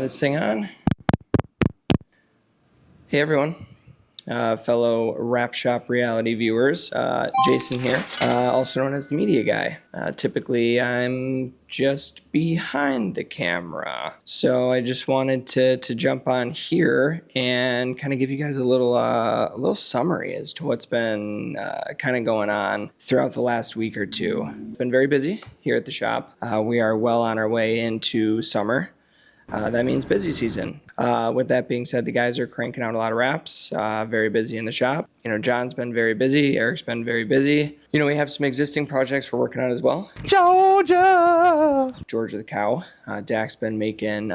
this thing on. Hey everyone, fellow Wrap Shop reality viewers, Jayson here, also known as the media guy. Typically I'm just behind the camera, so I just wanted to jump on here and kind of give you guys a little summary as to what's been kind of going on throughout the last week or two. It's been very busy here at the shop. We are well on our way into summer. That means busy season. With that being said, the guys are cranking out a lot of wraps, very busy in the shop. You know, John's been very busy, Eric's been very busy. You know, we have some existing projects we're working on as well. Georgia the cow. Dak's been making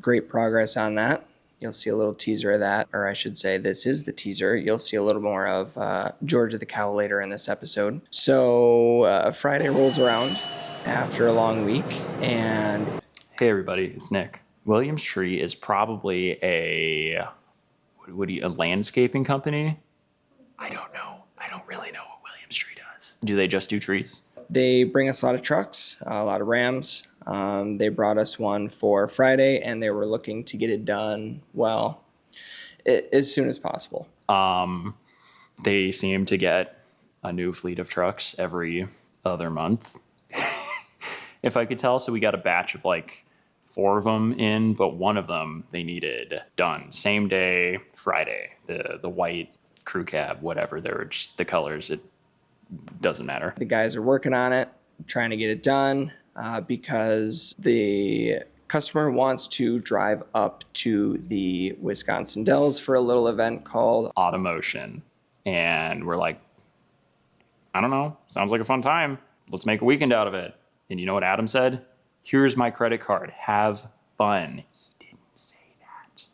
great progress on that. You'll see a little teaser of that, or I should say this is the teaser. You'll see a little more of Georgia the cow later in this episode. So Friday rolls around after a long week, and... Hey everybody, it's Nick. Williams Tree is probably a landscaping company? I don't know. I don't really know what Williams Tree does. Do they just do trees? They bring us a lot of trucks, a lot of Rams. They brought us one for Friday, and they were looking to get it done, well, as soon as possible. They seem to get a new fleet of trucks every other month, if I could tell. So we got a batch of like 4 of them in, but one of them they needed done same day, Friday. The white crew cab, whatever, they're just the colors, it doesn't matter. The guys are working on it, trying to get it done because the customer wants to drive up to the Wisconsin Dells for a little event called Automotion. And we're like, I don't know, sounds like a fun time. Let's make a weekend out of it. And you know what Adam said? Here's my credit card. Have fun. He didn't say that.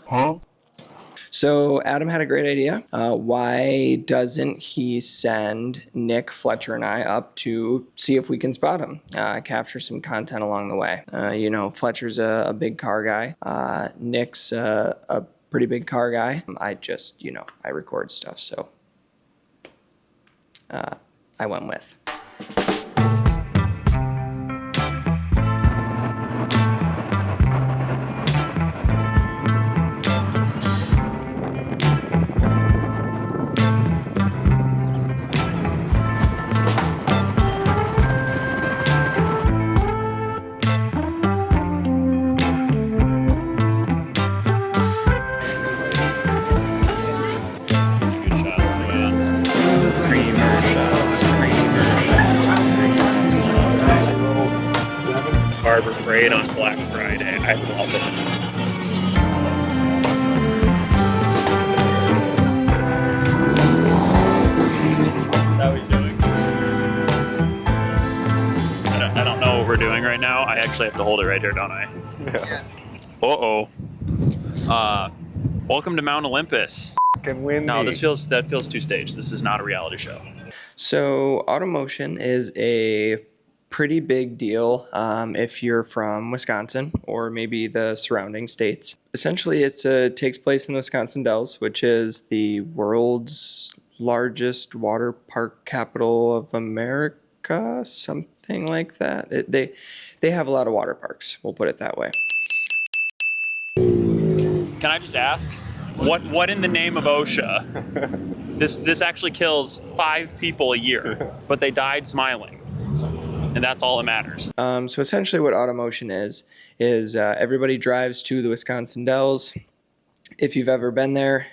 Huh? So Adam had a great idea. Why doesn't he send Nick, Fletcher, and I up to see if we can spot him, capture some content along the way? You know, Fletcher's a big car guy. Nick's a pretty big car guy. I just, you know, I record stuff, so I went with. Harbor Freight on Black Friday. I love it. How are we doing? I don't know what we're doing right now. I actually have to hold it right here, don't I? Yeah. Uh-oh. Welcome to Mount Olympus. No, that feels too staged. This is not a reality show. So Automotion is a pretty big deal if you're from Wisconsin or maybe the surrounding states. Essentially, it takes place in the Wisconsin Dells, which is the world's largest water park capital of America, something like that. They have a lot of water parks, we'll put it that way. Can I just ask, what in the name of OSHA? This actually kills 5 people a year, but they died smiling. And that's all that matters. So essentially what Automotion is everybody drives to the Wisconsin Dells. If you've ever been there,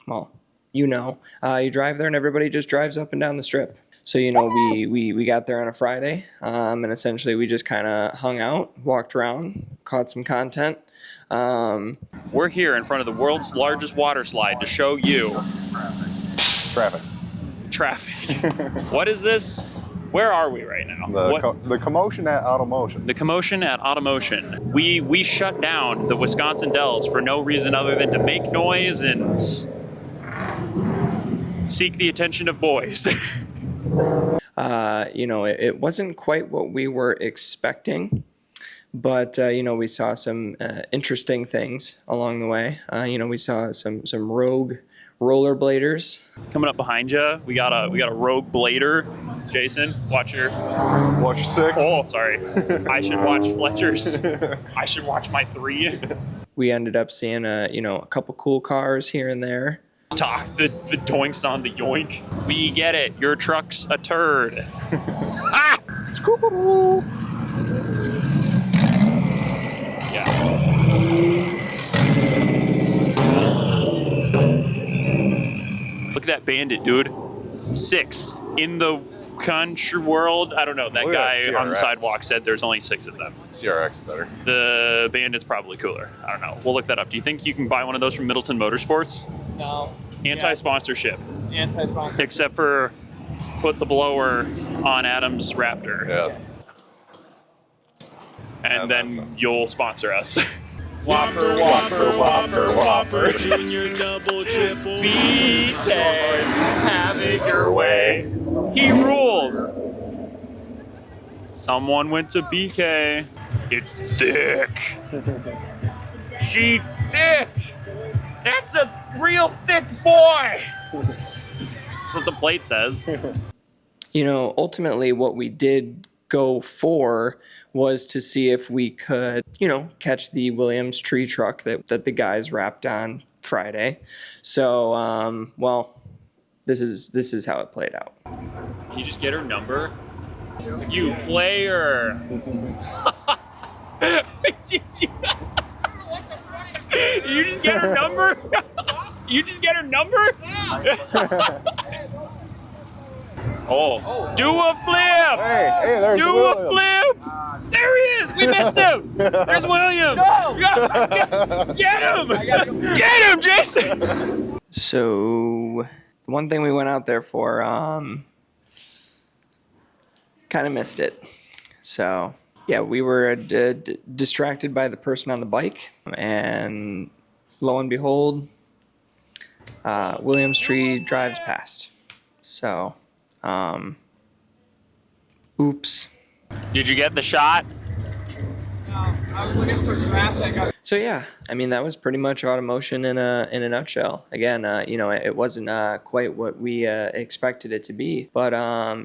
well, you know. You drive there and everybody just drives up and down the strip. So, you know, we got there on a Friday, and essentially we just kind of hung out, walked around, caught some content. We're here in front of the world's largest water slide to show you... Traffic. What is this? Where are we right now? The Commotion at Automotion. The Commotion at Automotion. We shut down the Wisconsin Dells for no reason other than to make noise and seek the attention of boys. You know, it wasn't quite what we were expecting, but you know, we saw some interesting things along the way. You know, we saw some rogue rollerbladers. Coming up behind you, we got a rogue blader. Jason, watch your... Watch 6. Oh, sorry. I should watch Fletcher's. I should watch my 3. We ended up seeing a couple cool cars here and there. Talk the doinks on the yoink. We get it. Your truck's a turd. Ah! Scoop-a-doo. Yeah. Look at that bandit, dude. 6 in the country world. I don't know. That Look at guy that on the CRX. sidewalk said there's only 6 of them. CRX is better. The bandit's probably cooler. I don't know. We'll look that up. Do you think you can buy one of those from Middleton Motorsports? No. Anti-sponsorship. Anti-sponsor. Except for put the blower on Adam's Raptor. Yes. And then you'll sponsor us. Whopper, Whopper, Whopper, Whopper. Junior, double, triple. BK, have it your way. He rules. Someone went to BK. It's thick. She thick. That's a real thick boy. That's what the plate says. Ultimately what we did go for was to see if we could, catch the Williams tree truck that the guys wrapped on Friday. So, this is how it played out. You just get her number? You player. Did you just get her number? You just get her number? Oh, do a flip! Hey, there's Do William. a flip! There he is! We missed him! There's William! Go! Get him! Get him, Jason! So, the one thing we went out there for, kind of missed it. So, yeah, we were distracted by the person on the bike, and lo and behold, Williams tree drives past. So, oops. Did you get the shot? I was looking for traffic. So yeah, that was pretty much Automotion in a nutshell. Again, it wasn't quite what we expected it to be, but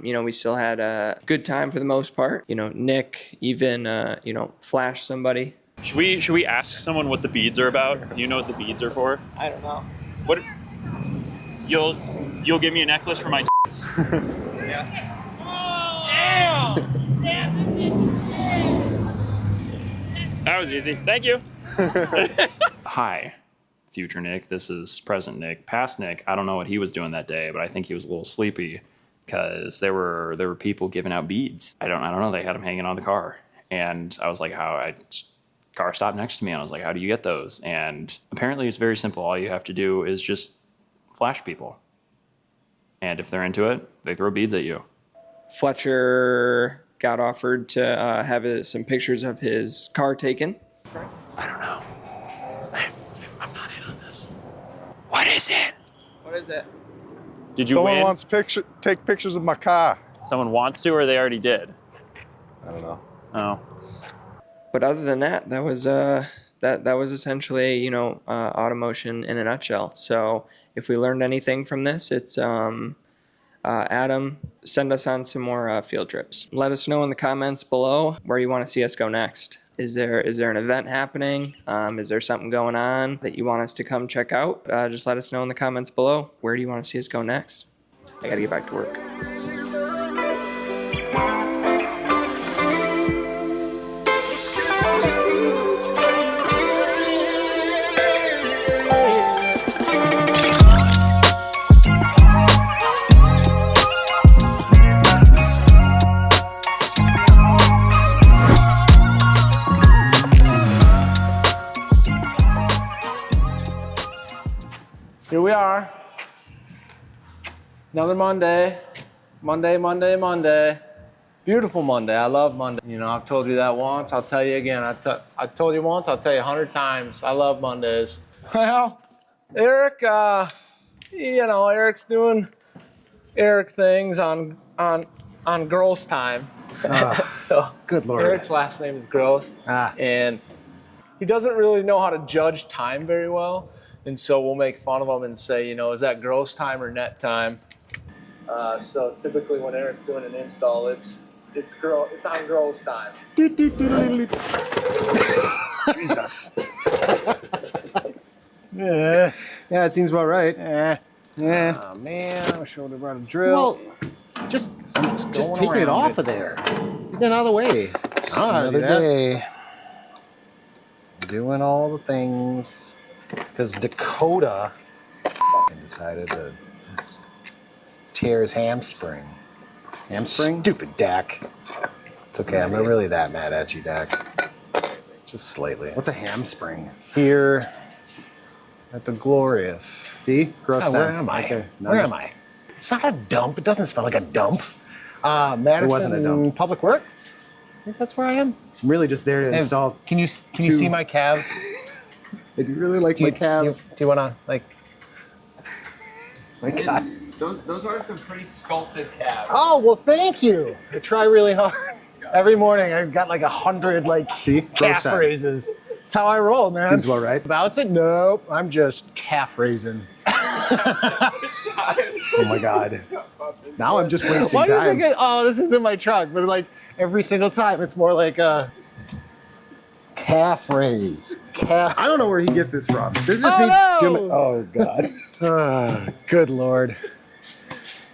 we still had a good time for the most part. Nick even flashed somebody. Should we ask someone what the beads are about? Do you know what the beads are for? I don't know. What? You'll give me a necklace for my tits? Yeah. That was easy. Thank you. Hi, future Nick. This is present Nick. Past Nick, I don't know what he was doing that day, but I think he was a little sleepy because there were people giving out beads. I don't know. They had them hanging on the car, and I was like, car stopped next to me, and I was like, how do you get those? And apparently, it's very simple. All you have to do is just flash people, and if they're into it, they throw beads at you. Fletcher got offered to have some pictures of his car taken. I don't know. I'm not in on this. What is it? What is it? Did you Someone win? wants to take pictures of my car. Someone wants to, or they already did? I don't know. Oh. But other than that, that was essentially Automotion in a nutshell. So if we learned anything from this, it's Adam, send us on some more field trips. Let us know in the comments below where you want to see us go next. Is there an event happening? Is there something going on that you want us to come check out? Just let us know in the comments below. Where do you want to see us go next? I gotta get back to work. Here we are. Another Monday. Monday. Beautiful Monday. I love Monday. I've told you that once. I'll tell you again. I told you once. I'll tell you 100 times. I love Mondays. Well, Eric, Eric's doing Eric things on Gross time. So Good Lord. Eric's last name is Gross. And he doesn't really know how to judge time very well. And so we'll make fun of him and say, is that gross time or net time? So typically when Eric's doing an install, it's on girls' time. Jesus. Yeah, it seems about right. Yeah. Oh man, I wish I would have brought a drill. Well, just going taking it around off it. of there. Get out of the way. Just another day. Doing all the things. Because Dakota fucking decided to tear his hamstring. Hamstring? Stupid Dak. It's okay. I'm not really that mad at you, Dak. Just slightly. What's a hamstring? Here at the Glorious. See? Gross Oh, time. where am I? Right there. Where am I? It's not a dump. It doesn't smell like a dump. Madison It wasn't a dump. Public Works. I think that's where I am. I'm really just there to install. Can you see my calves? I do really like my calves. Do you want to like? My God. Those are some pretty sculpted calves. Oh, well, thank you. I try really hard. Every morning I've got like 100 see Calf raises. That's how I roll, man. Seems about right. Bounce it? Nope. I'm just calf raising. Oh my God. Now I'm just wasting Why do you time. think? This is in my truck, but like every single time, it's more like a Calf raise. Calf. I don't know where he gets this from. This is just Oh, me no! doing. Oh God. Good Lord.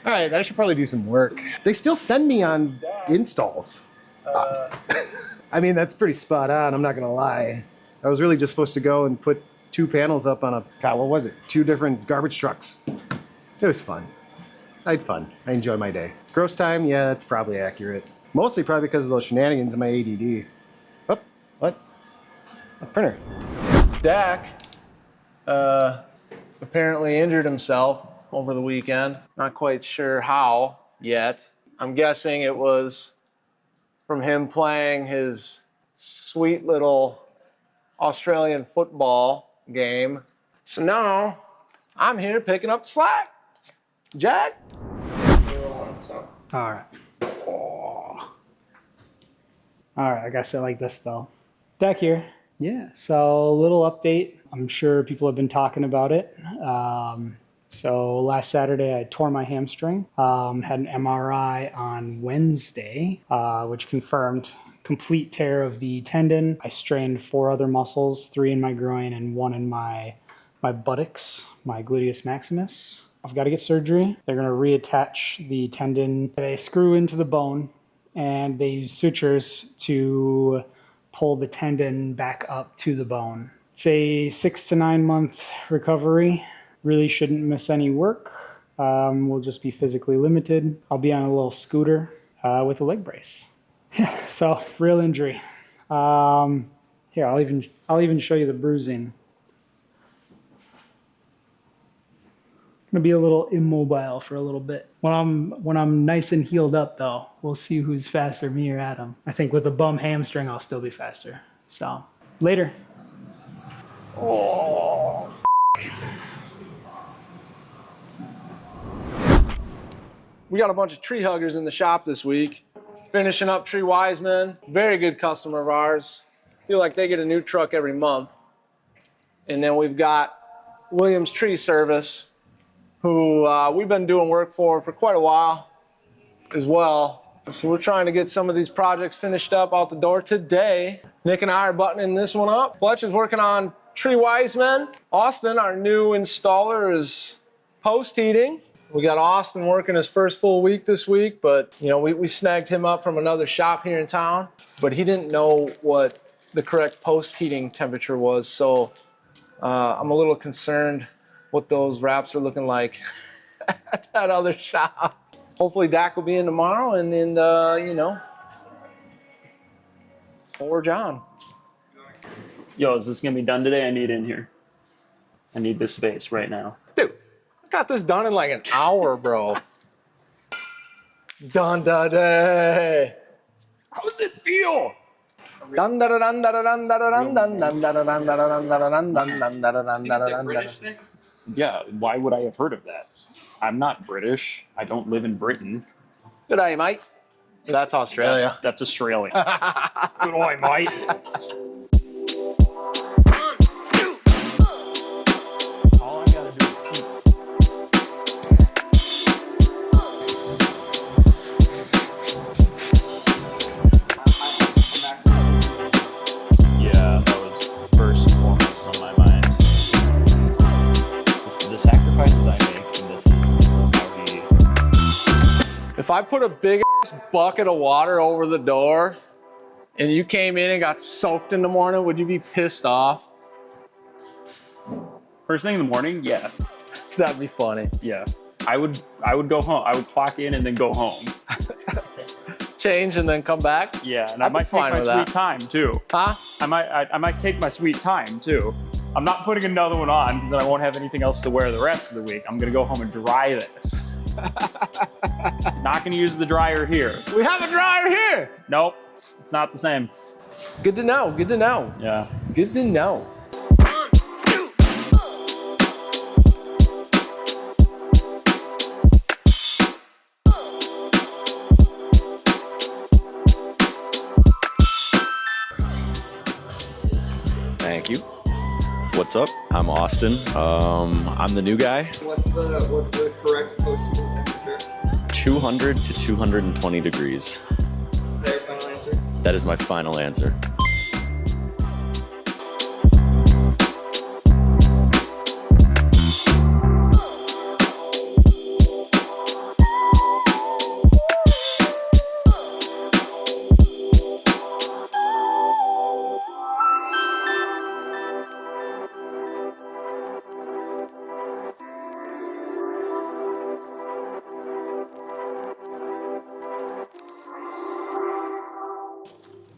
All right, I should probably do some work. They still send me on installs. I mean, that's pretty spot on. I'm not gonna lie. I was really just supposed to go and put 2 panels up on what was it? 2 different garbage trucks. It was fun. I had fun. I enjoyed my day. Gross time, yeah, that's probably accurate. Mostly probably because of those shenanigans in my ADD. Oh, what? A printer. Dak apparently injured himself over the weekend. Not quite sure how yet. I'm guessing it was from him playing his sweet little Australian football game. So now I'm here picking up the slack. Jack? All right. All right, I guess I like this though. Dak here. Yeah, so a little update. I'm sure people have been talking about it. So last Saturday I tore my hamstring. Had an MRI on Wednesday, which confirmed complete tear of the tendon. I strained 4 other muscles, 3 in my groin and 1 in my buttocks, my gluteus maximus. I've got to get surgery. They're going to reattach the tendon. They screw into the bone and they use sutures to pull the tendon back up to the bone. It's a 6 to 9 month recovery. Really shouldn't miss any work. We'll just be physically limited. I'll be on a little scooter with a leg brace. Yeah, so real injury. Here, I'll even show you the bruising. Gonna be a little immobile for a little bit. When I'm nice and healed up though, we'll see who's faster, me or Adam. I think with a bum hamstring, I'll still be faster. So later. Oh. We got a bunch of tree huggers in the shop this week. Finishing up Tree Wiseman, very good customer of ours. Feel like they get a new truck every month. And then we've got Williams Tree Service, who we've been doing work for quite a while as well. So we're trying to get some of these projects finished up out the door today. Nick and I are buttoning this one up. Fletcher's working on Tree Wiseman. Austin, our new installer, is post heating. We got Austin working his first full week this week, but you know, we snagged him up from another shop here in town, but he didn't know what the correct post heating temperature was. So I'm a little concerned what those wraps are looking like at that other shop. Hopefully Dak will be in tomorrow and then, you know, forge on. Yo, is this gonna be done today? I need in here. I need this space right now. Dude, I got this done in like an hour, bro. Done today. How does it feel? Dun da da dun da da dun da da dun dun dun da da dun da da dun da da dun dun dun da da dun da da dun da da. Yeah, why would I have heard of that? I'm not British. I don't live in Britain. Good day, mate. That's Australia. That's Australia. Good eye, mate. All I gotta do is If I put a big ass bucket of water over the door and you came in and got soaked in the morning, would you be pissed off? First thing in the morning, yeah. That'd be funny. Yeah. I would go home. I would clock in and then go home. Change and then come back? Yeah, and I'd I be might take fine my with sweet that. time too. Huh? I might take my sweet time too. I'm not putting another one on because then I won't have anything else to wear the rest of the week. I'm gonna go home and dry this. Not gonna use the dryer here. We have a dryer here. Nope, it's not the same. Good to know. Good to know. Yeah. Good to know. Thank you. What's up? I'm Austin. I'm the new guy. What's the correct posting temperature? 200 to 220 degrees. Is that your final answer? That is my final answer.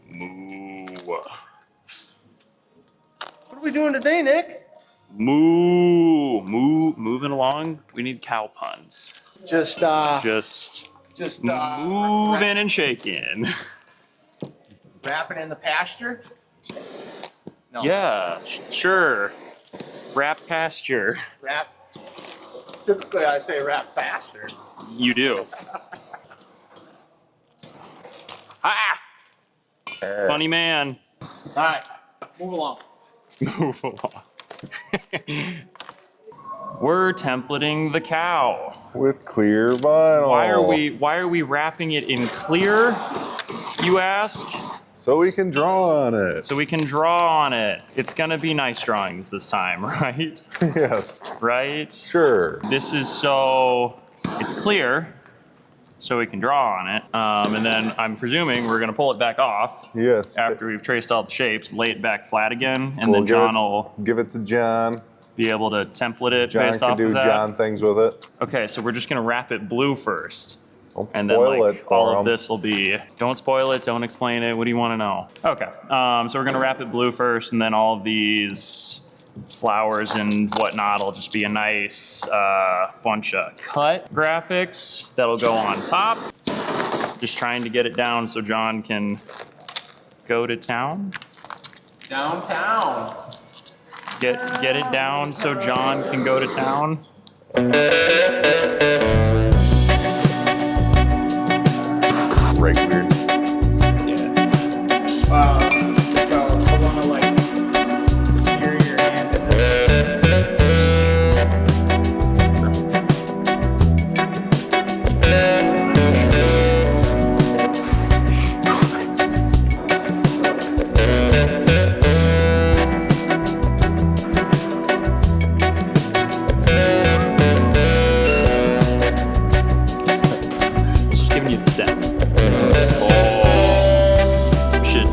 Moo. What are we doing today, Nick? Moving along. We need cow puns. Just Moving and shaking. wrapping in the pasture? No. Yeah, sure. Wrap pasture. Wrap. Typically, I say wrap faster. You do. Ah! Funny man. All right, move along. Move along. We're templating the cow. With clear vinyl. Why are we wrapping it in clear, you ask? So we can draw on it. So we can draw on it. It's gonna be nice drawings this time, right? Yes. Right? Sure. This is it's clear, so we can draw on it. And then I'm presuming we're gonna pull it back off Yes. after we've traced all the shapes, lay it back flat again, and We'll then John will give it to John. be able to template it John based can off do of that. John things with it. Okay, so we're just gonna wrap it blue first. Don't And then spoil like it for all of him. this will be, don't spoil it, don't explain it, what do you wanna know? Okay, so we're gonna wrap it blue first, and then all of these flowers and whatnot will just be a nice bunch of cut graphics that'll go on top. Just trying to get it down so John can go to town. Downtown. Get it down so John can go to town. Right weird. So I want to like spear your hand in it. Just giving you the step. Oh, shit.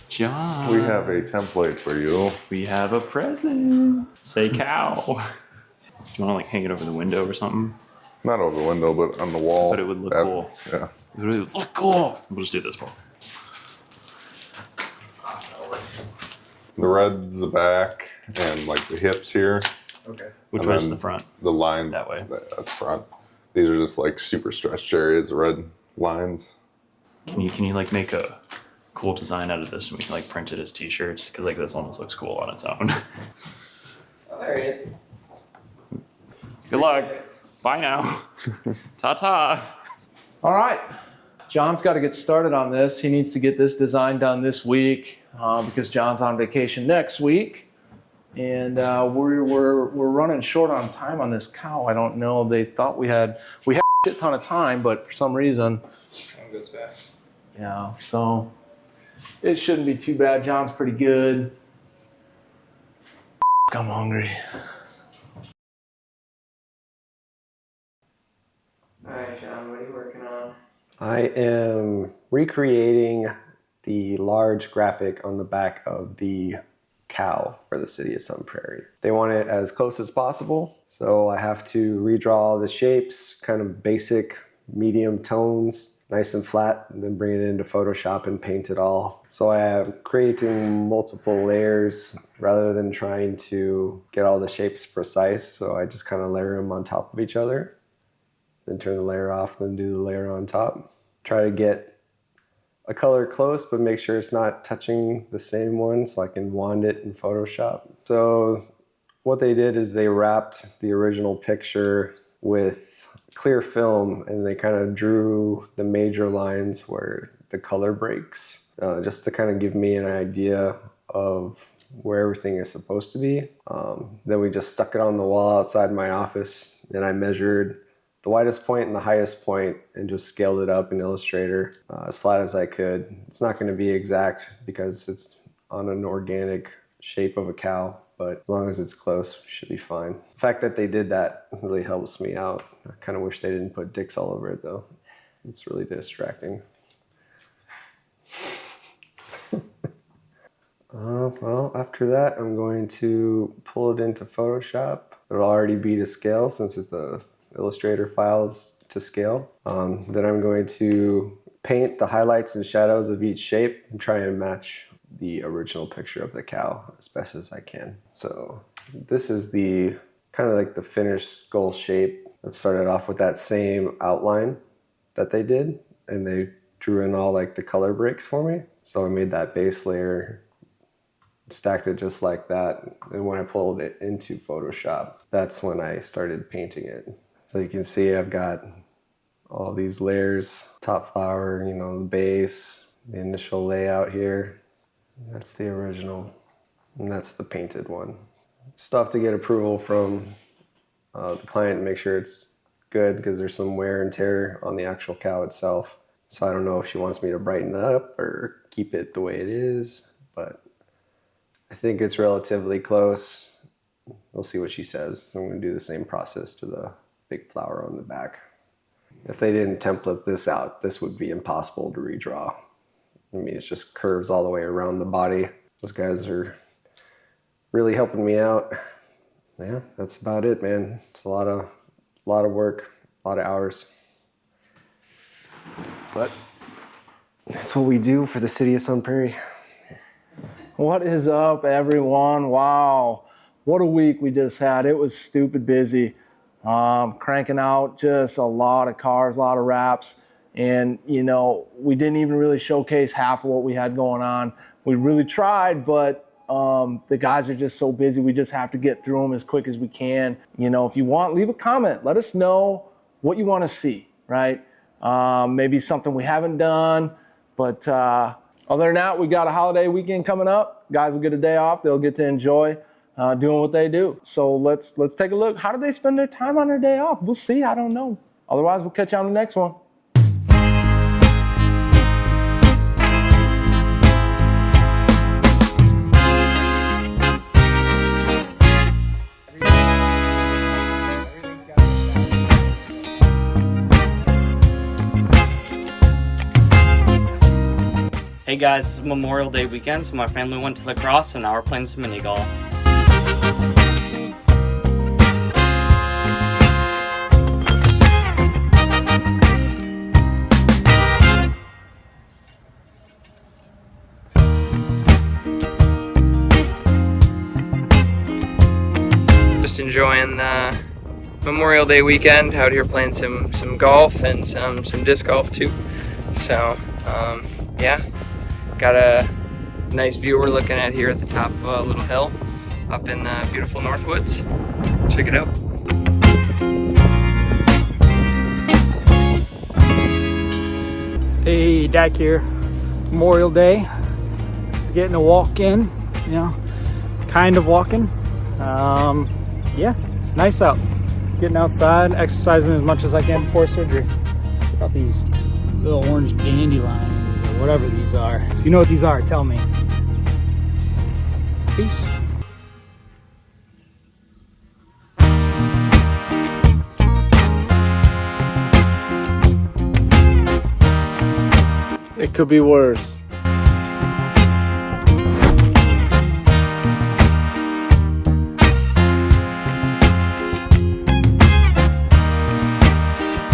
John. We have a template for you. We have a present. Say cow. Do you want to like hang it over the window or something? Not over the window, but on the wall. But it would look cool. Yeah. It would look cool. We'll just do this one. The red's the back and like the hips here. Okay. Which And way's then the front? The lines. That way. That's front. These are just like super stretched areas, the red lines. Can you like make a cool design out of this and we can like print it as t-shirts? Because like this almost looks cool on its own. Oh, there he is. Good luck. Bye now. Ta-ta. All right. John's got to get started on this. He needs to get this design done this week. because John's on vacation next week. And we're running short on time on this cow. I don't know. They thought we had a shit ton of time, but for some reason, Time goes fast. yeah. So it shouldn't be too bad. John's pretty good. I'm hungry. All right, John, what are you working on? I am recreating the large graphic on the back of the cow for the city of Sun Prairie. They want it as close as possible, so I have to redraw all the shapes, kind of basic medium tones, nice and flat, and then bring it into Photoshop and paint it all. So I am creating multiple layers rather than trying to get all the shapes precise, so I just kind of layer them on top of each other, then turn the layer off, then do the layer on top. Try to get a color close, but make sure it's not touching the same one so I can wand it in Photoshop. So what they did is they wrapped the original picture with clear film and they kind of drew the major lines where the color breaks, just to kind of give me an idea of where everything is supposed to be. Then we just stuck it on the wall outside my office and I measured the widest point and the highest point and just scaled it up in Illustrator as flat as I could. It's not going to be exact because it's on an organic shape of a cow, but as long as it's close, it should be fine. The fact that they did that really helps me out. I kind of wish they didn't put dicks all over it though. It's really distracting. Well, after that, I'm going to pull it into Photoshop. It'll already be to scale since it's the Illustrator files to scale. Then I'm going to paint the highlights and shadows of each shape and try and match the original picture of the cow as best as I can. So this is the kind of like the finished skull shape. It started off with that same outline that they did, and they drew in all like the color breaks for me. So I made that base layer, stacked it just like that, and when I pulled it into Photoshop, that's when I started painting it. So you can see I've got all these layers, top flower, you know, the base, the initial layout here. That's the original, and that's the painted one. Still have to get approval from the client and make sure it's good because there's some wear and tear on the actual cow itself. So I don't know if she wants me to brighten it up or keep it the way it is, but I think it's relatively close. We'll see what she says. I'm going to do the same process to the big flower on the back. If they didn't template this out, this would be impossible to redraw. I mean, it's just curves all the way around the body. Those guys are really helping me out. Yeah, that's about it, man. It's a lot of work, a lot of hours. But that's what we do for the city of Sun Prairie. What is up, everyone? Wow, what a week we just had. It was stupid busy. Cranking out just a lot of cars, a lot of wraps. And, you know, we didn't even really showcase half of what we had going on. We really tried, but the guys are just so busy. We just have to get through them as quick as we can. You know, if you want, leave a comment. Let us know what you want to see, right? Maybe something we haven't done. But other than that, we got a holiday weekend coming up. Guys will get a day off. They'll get to enjoy doing what they do. So let's take a look. How do they spend their time on their day off? We'll see. I don't know. Otherwise, we'll catch you on the next one. Hey guys, it's Memorial Day weekend, so my family went to lacrosse and now we're playing some mini golf. Just enjoying the Memorial Day weekend out here playing some golf and some disc golf too. So yeah. Got a nice view we're looking at here at the top of a little hill up in the beautiful Northwoods. Check it out. Hey, Dak here. Memorial Day. Just getting a walk in, you know, kind of walking. Yeah, it's nice out. Getting outside, exercising as much as I can before surgery. Check out these little orange dandelions or whatever these are. If you know what these are, tell me. Peace. It could be worse.